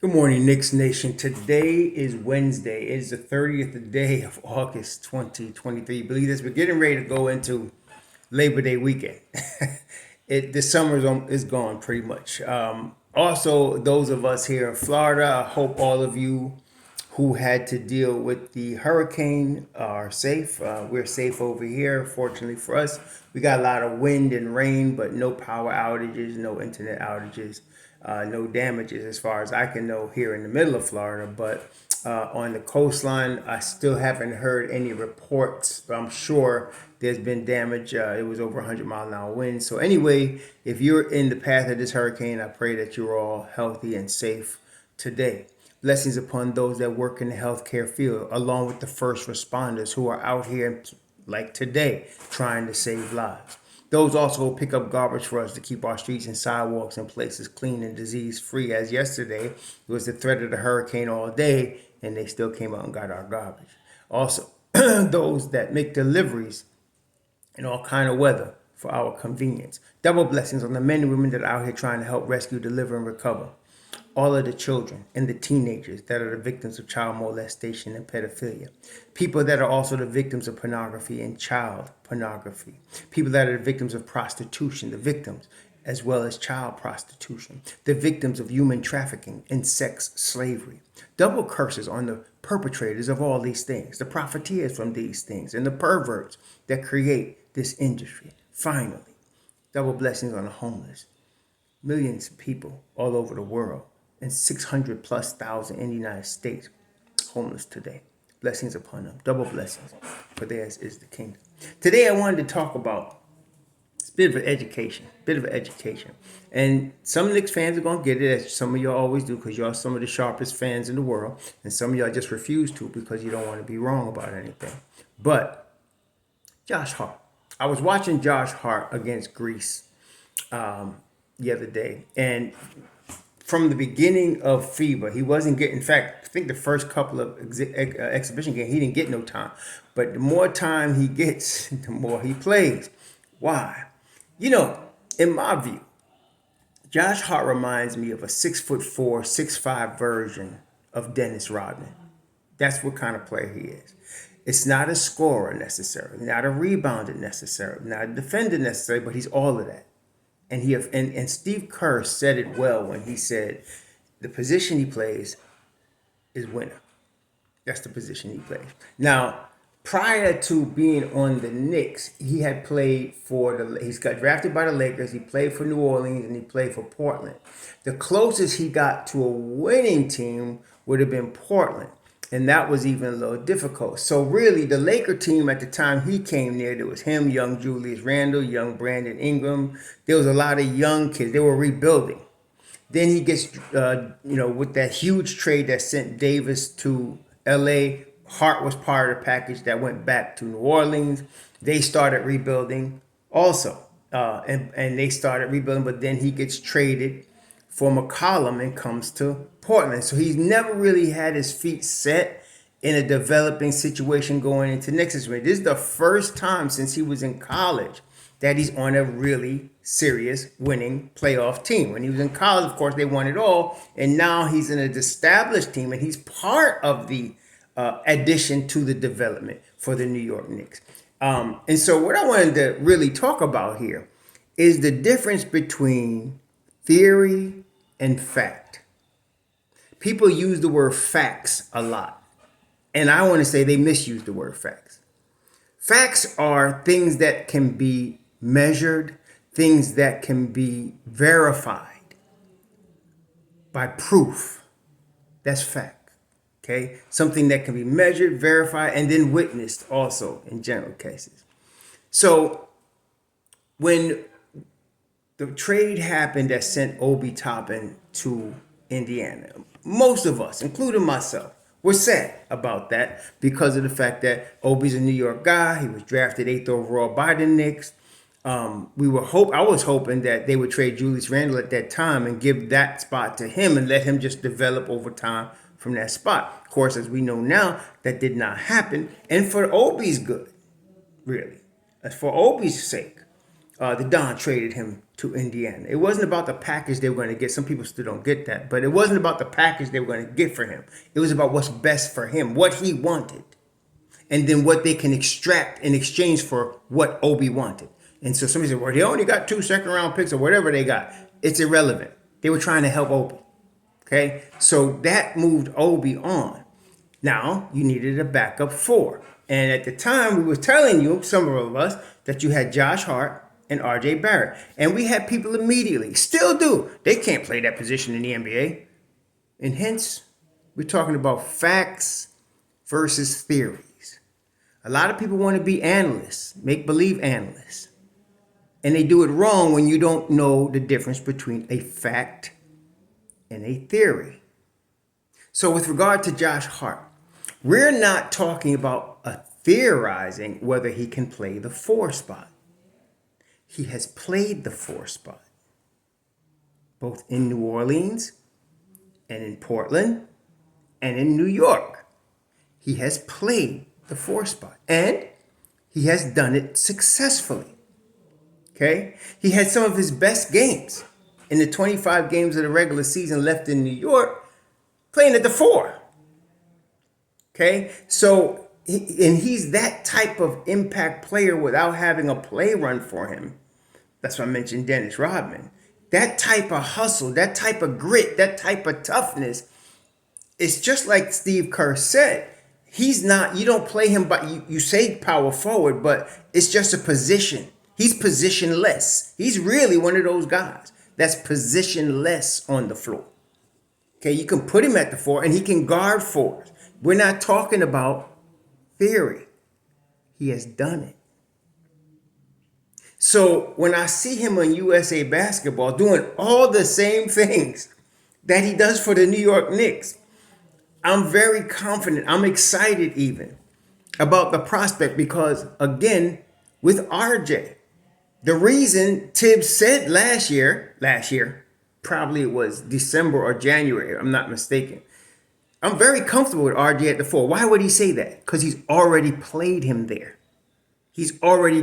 Good morning, Knicks Nation. Today is Wednesday. It is the 30th day of August 2023. Believe this, we're getting ready to go into Labor Day weekend. The summer is gone pretty much. Also, those of us here in Florida, I hope all of you who had to deal with the hurricane are safe. We're safe over here, fortunately for us. We got a lot of wind and rain, but no power outages, no internet outages, no damages as far as I can know here in the middle of Florida. But on the coastline, I still haven't heard any reports, but I'm sure there's been damage. It was over 100-mile-an-hour wind. So anyway, if you're in the path of this hurricane, I pray that you're all healthy and safe today. Blessings upon those that work in the healthcare field, along with the first responders who are out here, like today, trying to save lives. Those also pick up garbage for us to keep our streets and sidewalks and places clean and disease free. As yesterday, it was the threat of the hurricane all day, and they still came out and got our garbage. Also, those that make deliveries in all kind of weather for our convenience. Double blessings on the men and women that are out here trying to help rescue, deliver, and recover. All of the children and the teenagers that are the victims of child molestation and pedophilia. People that are also the victims of pornography and child pornography. People that are the victims of prostitution, the victims as well as child prostitution. The victims of human trafficking and sex slavery. Double curses on the perpetrators of all these things, the profiteers from these things, and the perverts that create this industry. Finally, double blessings on the homeless. Millions of people all over the world and 600 plus thousand in the United States homeless today. Blessings upon them, double blessings, for theirs is the kingdom. Today I wanted to talk about a bit of an education. And some Knicks fans are going to get it, as some of y'all always do, because y'all some of the sharpest fans in the world, and some of y'all just refuse to because you don't want to be wrong about anything. But Josh Hart. I was watching Josh Hart against Greece the other day, and from the beginning of FIBA, he wasn't getting. In fact, I think the first couple of exhibition games, he didn't get no time. But the more time he gets, the more he plays. Why? In my view, Josh Hart reminds me of a 6'4", 6'5" version of Dennis Rodman. That's what kind of player he is. It's not a scorer necessarily, not a rebounder necessarily, not a defender necessarily, but he's all of that. And Steve Kerr said it well when he said the position he plays is winner. That's the position he plays. Now, prior to being on the Knicks, he had played he's got drafted by the Lakers, he played for New Orleans, and he played for Portland. The closest he got to a winning team would have been Portland. And that was even a little difficult. So really, the Laker team at the time he came there, there was him, young Julius Randle, young Brandon Ingram. There was a lot of young kids. They were rebuilding. Then he gets, with that huge trade that sent Davis to L.A., Hart was part of the package that went back to New Orleans. They started rebuilding also. And they started rebuilding, but then he gets traded for McCollum and comes to Portland. So he's never really had his feet set in a developing situation going into next season. This is the first time since he was in college that he's on a really serious winning playoff team. When he was in college, of course, they won it all. And now he's in an established team, and he's part of the addition to the development for the New York Knicks. And so what I wanted to really talk about here is the difference between theory and fact. People use the word facts a lot, and I want to say they misuse the word facts. Facts are things that can be measured, things that can be verified by proof. That's fact. Okay? Something that can be measured, verified, and then witnessed also in general cases. So when the trade happened that sent Obi Toppin to Indiana, most of us, including myself, were sad about that because of the fact that Obi's a New York guy. He was drafted 8th overall by the Knicks. I was hoping that they would trade Julius Randle at that time and give that spot to him and let him just develop over time from that spot. Of course, as we know now, that did not happen. And for Obi's good, really, for Obi's sake, The Don traded him to Indiana. It wasn't about the package they were going to get. Some people still don't get that, but it wasn't about the package they were going to get for him. It was about what's best for him, what he wanted, and then what they can extract in exchange for what Obi wanted. And so somebody said, well, they only got 2 second-round picks or whatever they got. It's irrelevant. They were trying to help Obi. Okay? So that moved Obi on. Now, you needed a backup 4. And at the time, we were telling you, some of us, that you had Josh Hart and RJ Barrett. And we had people immediately, still do. They can't play that position in the NBA. And hence, we're talking about facts versus theories. A lot of people want to be analysts, make-believe analysts. And they do it wrong when you don't know the difference between a fact and a theory. So with regard to Josh Hart, we're not talking about theorizing whether he can play the 4 spot. He has played the 4 spot, both in New Orleans and in Portland and in New York. He has played the 4 spot, and he has done it successfully. Okay? He had some of his best games in the 25 games of the regular season left in New York, playing at the 4. Okay? So, he's that type of impact player without having a play run for him. That's why I mentioned Dennis Rodman. That type of hustle, that type of grit, that type of toughness, it's just like Steve Kerr said. He's not, you don't play him, but you say power forward, but it's just a position. He's positionless. He's really one of those guys that's positionless on the floor. Okay, you can put him at the 4 and he can guard 4s. We're not talking about theory. He has done it. So when I see him on USA Basketball doing all the same things that he does for the New York Knicks, I'm very confident. I'm excited even about the prospect because, again, with RJ, the reason Tibbs said last year, probably it was December or January, I'm not mistaken, I'm very comfortable with RJ at the 4. Why would he say that? Because he's already played him there. He's already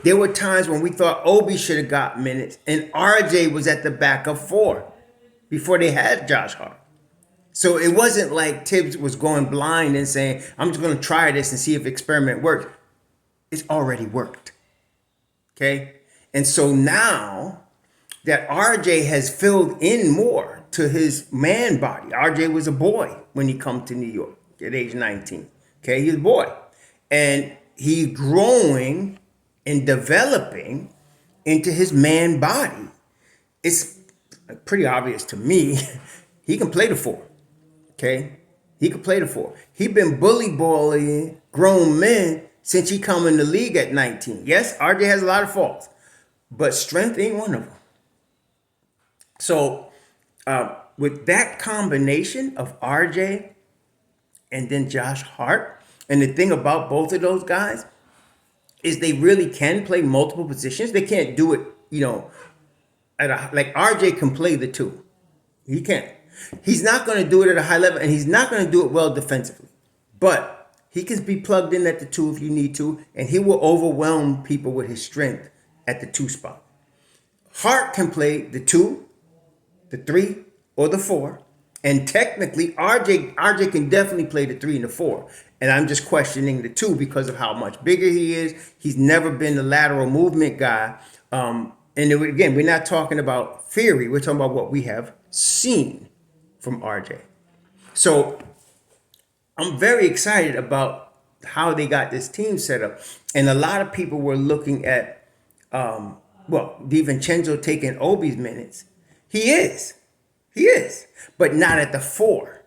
there were times when we thought Obi should have got minutes and RJ was at the backup 4 before they had Josh Hart. So it wasn't like Tibbs was going blind and saying, I'm just going to try this and see if experiment works. It's already worked. Okay? And so now that RJ has filled in more to his man body. RJ was a boy when he come to New York at age 19. Okay? He was a boy. And he's growing and developing into his man body. It's pretty obvious to me. He can play the 4. Okay? He can play the 4. He been bully balling grown men since he come in the league at 19. Yes, RJ has a lot of faults, but strength ain't one of them. So with that combination of RJ and then Josh Hart, and the thing about both of those guys is they really can play multiple positions. They can't do it, like RJ can play the 2. He can. He's not going to do it at a high level, and he's not going to do it well defensively. But he can be plugged in at the 2 if you need to, and he will overwhelm people with his strength at the 2 spot. Hart can play the 2, the 3, or the 4. And technically, RJ can definitely play the 3 and the 4. And I'm just questioning the 2 because of how much bigger he is. He's never been the lateral movement guy. And again, we're not talking about theory. We're talking about what we have seen from RJ. So I'm very excited about how they got this team set up. And a lot of people were looking at, DiVincenzo taking Obi's minutes. He is. But not at the 4.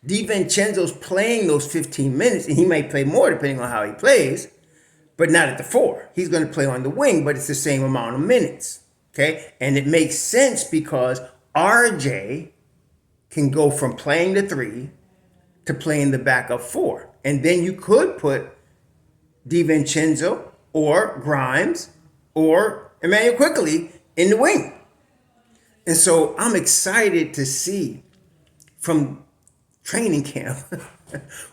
DiVincenzo's playing those 15 minutes, and he may play more depending on how he plays, but not at the 4. He's going to play on the wing, but it's the same amount of minutes. Okay? And it makes sense because RJ can go from playing the 3 to playing the backup 4. And then you could put DiVincenzo or Grimes or Emmanuel Quickly in the wing. And so I'm excited to see from training camp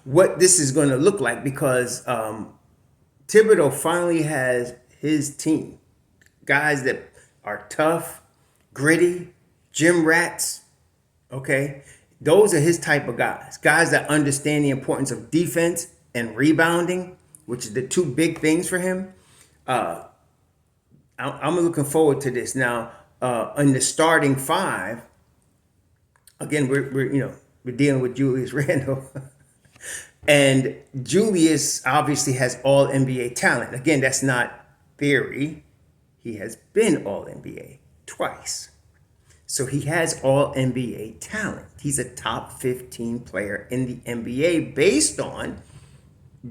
what this is going to look like because Thibodeau finally has his team. Guys that are tough, gritty, gym rats. Okay, those are his type of guys. Guys that understand the importance of defense and rebounding, which is the two big things for him. I'm looking forward to this now. In the starting five, again, we're dealing with Julius Randle, and Julius obviously has all NBA talent. Again, that's not theory. He has been all NBA twice. So he has all NBA talent. He's a top 15 player in the NBA based on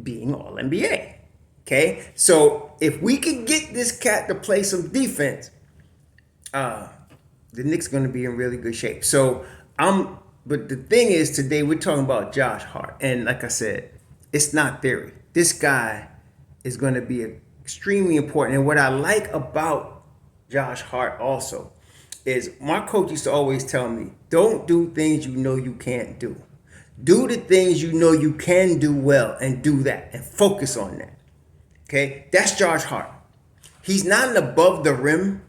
being all NBA. Okay? So if we could get this cat to play some defense, the Knicks are going to be in really good shape. But the thing is, today we're talking about Josh Hart. And like I said, it's not theory. This guy is going to be extremely important. And what I like about Josh Hart also is my coach used to always tell me, don't do things you know you can't do. Do the things you know you can do well and do that and focus on that. Okay? That's Josh Hart. He's not an above the rim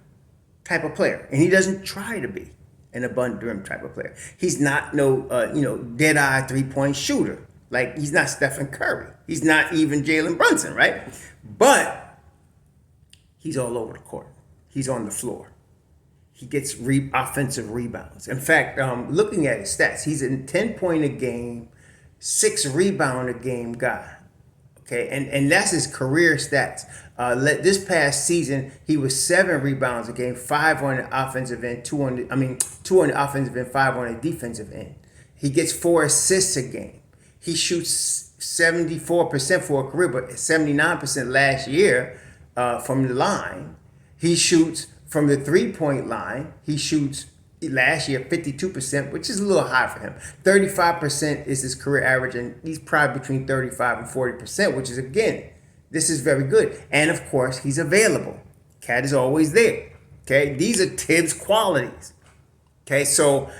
type of player, and he doesn't try to be an above the rim type of player. He's not dead eye 3-point shooter. Like, he's not Stephen Curry. He's not even Jalen Brunson, right? But he's all over the court. He's on the floor. He gets offensive rebounds. In fact, looking at his stats, he's a 10-point a game, 6 rebound a game guy. Okay, and that's his career stats. This past season, he was 7 rebounds a game, 5 on the offensive end, 2 on the offensive end, 5 on the defensive end. He gets 4 assists a game. He shoots 74% for a career, but 79% last year from the line. He shoots from the 3-point line. He shoots last year 52%, which is a little high for him. 35% is his career average, and he's probably between 35 and 40%, which is, again, this is very good. And of course, he's available. Cat is always there. Okay, these are Tibbs qualities. Okay, so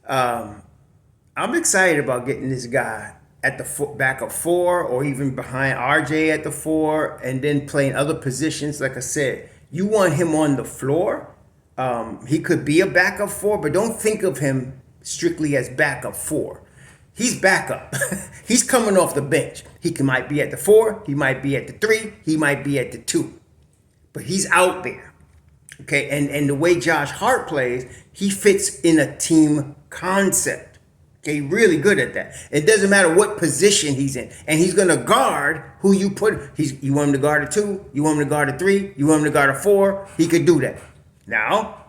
I'm excited about getting this guy at the backup 4 or even behind RJ at the 4, and then playing other positions. Like I said, you want him on the floor. He could be a backup 4, but don't think of him strictly as backup 4. He's backup. He's coming off the bench. Might be at the 4. He might be at the 3. He might be at the 2. But he's out there. Okay, and the way Josh Hart plays, he fits in a team concept. Okay, really good at that. It doesn't matter what position he's in. And he's going to guard who you put. You want him to guard a 2. You want him to guard a 3. You want him to guard a 4. He could do that. Now,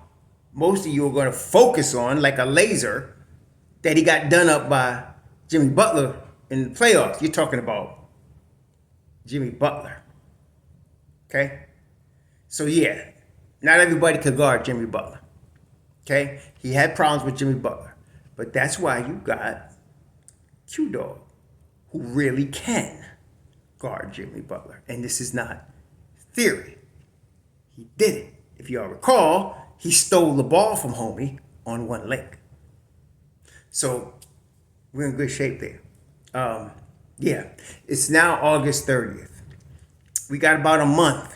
most of you are going to focus on, like a laser, that he got done up by Jimmy Butler in the playoffs. You're talking about Jimmy Butler. Okay? So, yeah, not everybody could guard Jimmy Butler. Okay? He had problems with Jimmy Butler. But that's why you got Q-Dog, who really can guard Jimmy Butler. And this is not theory. He did it. If y'all recall, he stole the ball from homie on one leg. So we're in good shape there. It's now August 30th. We got about a month,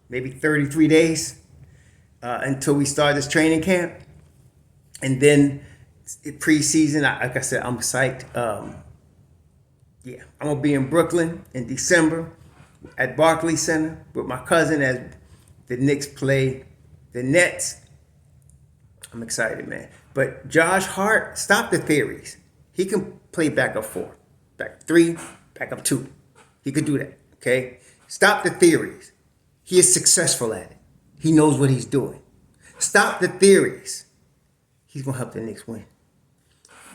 maybe 33 days until we start this training camp. And then preseason, like I said, I'm psyched. I'm going to be in Brooklyn in December at Barclays Center with my cousin as the Knicks play the Nets. I'm excited, man. But Josh Hart, stop the theories. He can play backup 4, backup 3, backup 2. He could do that, okay? Stop the theories. He is successful at it. He knows what he's doing. Stop the theories. He's going to help the Knicks win.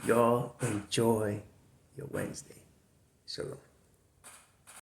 Y'all enjoy your Wednesday. Shalom.